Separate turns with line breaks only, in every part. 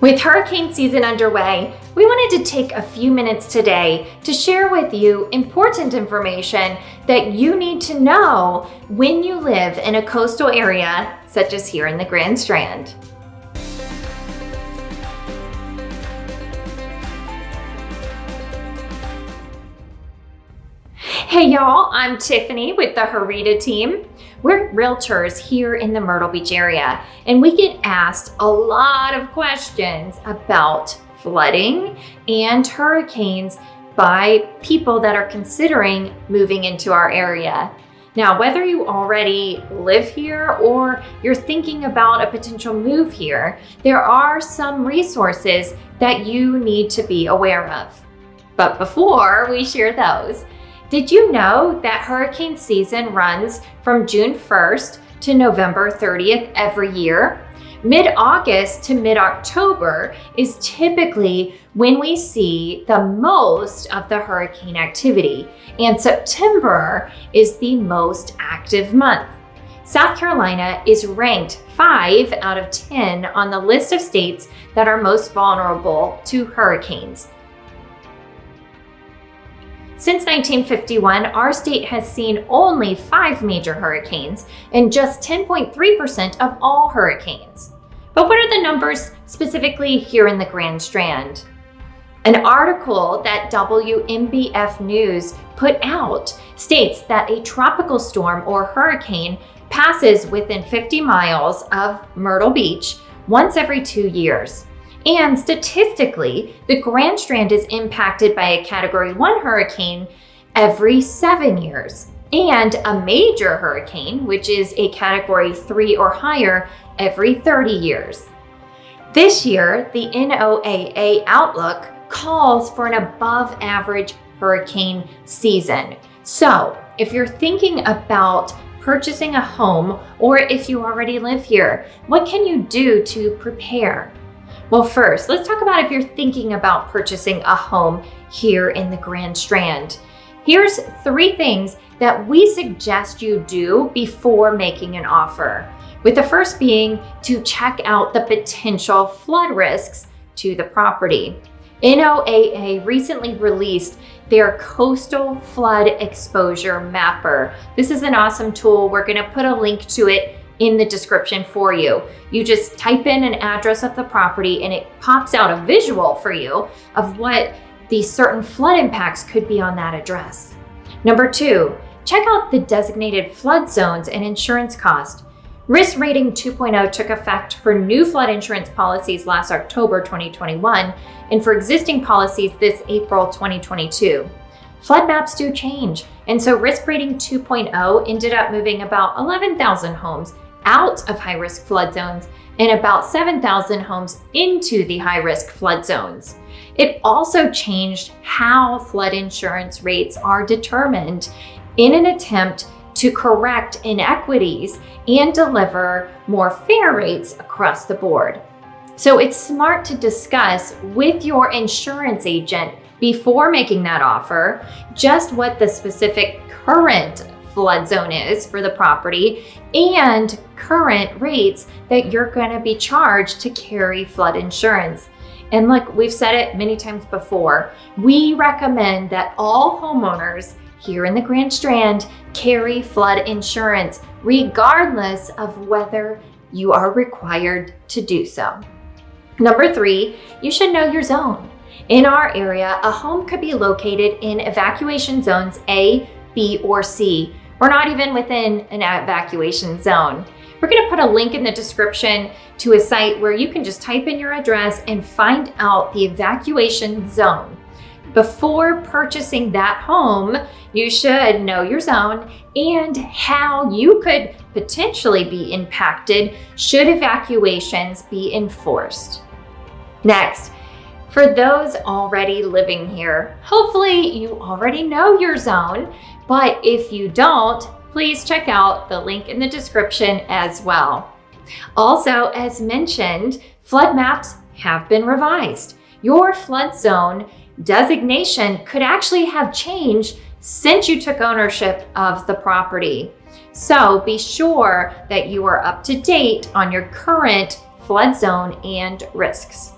With hurricane season underway, we wanted to take a few minutes today to share with you important information that you need to know when you live in a coastal area such as here in the Grand Strand. Hey y'all, I'm Tiffany with the Hereda team. We're realtors here in the Myrtle Beach area, and we get asked a lot of questions about flooding and hurricanes by people that are considering moving into our area. Now, whether you already live here or you're thinking about a potential move here, there are some resources that you need to be aware of. But before we share those, did you know that hurricane season runs from June 1st to November 30th every year? Mid-August to mid-October is typically when we see the most of the hurricane activity, and September is the most active month. South Carolina is ranked 5 out of 10 on the list of states that are most vulnerable to hurricanes. Since 1951, our state has seen only 5 major hurricanes and just 10.3% of all hurricanes. But what are the numbers specifically here in the Grand Strand? An article that WMBF News put out states that a tropical storm or hurricane passes within 50 miles of Myrtle Beach once every 2 years. And statistically, the Grand Strand is impacted by a Category 1 hurricane every 7 years, and a major hurricane, which is a Category 3 or higher, every 30 years. This year, the NOAA outlook calls for an above average hurricane season. So if you're thinking about purchasing a home, or if you already live here, what can you do to prepare? Well, first, let's talk about if you're thinking about purchasing a home here in the Grand Strand. Here's 3 things that we suggest you do before making an offer, with the first being to check out the potential flood risks to the property. NOAA recently released their Coastal Flood Exposure Mapper. This is an awesome tool. We're going to put a link to it in the description for you. You just type in an address of the property and it pops out a visual for you of what the certain flood impacts could be on that address. Number 2, check out the designated flood zones and insurance cost. Risk Rating 2.0 took effect for new flood insurance policies last October 2021 and for existing policies this April 2022. Flood maps do change, and so Risk Rating 2.0 ended up moving about 11,000 homes out of high-risk flood zones and about 7,000 homes into the high-risk flood zones. It also changed how flood insurance rates are determined in an attempt to correct inequities and deliver more fair rates across the board. So it's smart to discuss with your insurance agent before making that offer just what the specific current flood zone is for the property and current rates that you're going to be charged to carry flood insurance. And look, we've said it many times before, we recommend that all homeowners here in the Grand Strand carry flood insurance regardless of whether you are required to do so. Number 3, you should know your zone. In our area, a home could be located in evacuation zones A, B, or C. We're not even within an evacuation zone. We're going to put a link in the description to a site where you can just type in your address and find out the evacuation zone. Before purchasing that home, you should know your zone and how you could potentially be impacted should evacuations be enforced. Next, for those already living here, hopefully you already know your zone, but if you don't, please check out the link in the description as well. Also, as mentioned, flood maps have been revised. Your flood zone designation could actually have changed since you took ownership of the property. So be sure that you are up to date on your current flood zone and risks.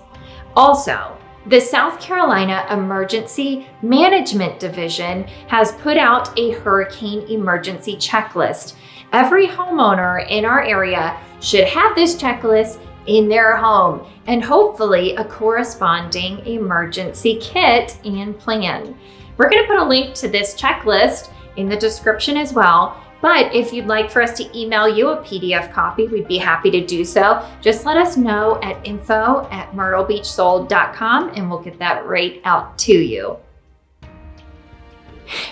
Also, the South Carolina Emergency Management Division has put out a hurricane emergency checklist. Every homeowner in our area should have this checklist in their home and hopefully a corresponding emergency kit and plan. We're going to put a link to this checklist in the description as well. But if you'd like for us to email you a PDF copy, we'd be happy to do so. Just let us know at info@myrtlebeachsold.com and we'll get that right out to you.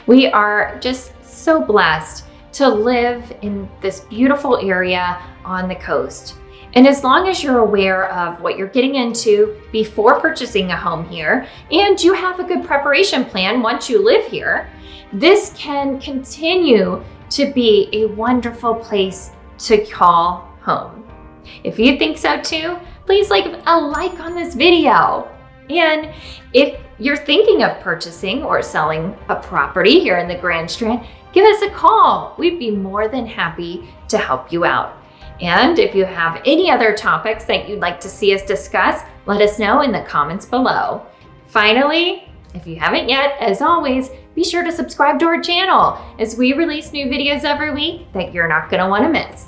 We are just so blessed to live in this beautiful area on the coast. And as long as you're aware of what you're getting into before purchasing a home here, and you have a good preparation plan once you live here, this can continue to be a wonderful place to call home. If you think so too, please leave a like on this video. And if you're thinking of purchasing or selling a property here in the Grand Strand, give us a call. We'd be more than happy to help you out. And if you have any other topics that you'd like to see us discuss, let us know in the comments below. Finally, if you haven't yet, as always, be sure to subscribe to our channel as we release new videos every week that you're not going to want to miss.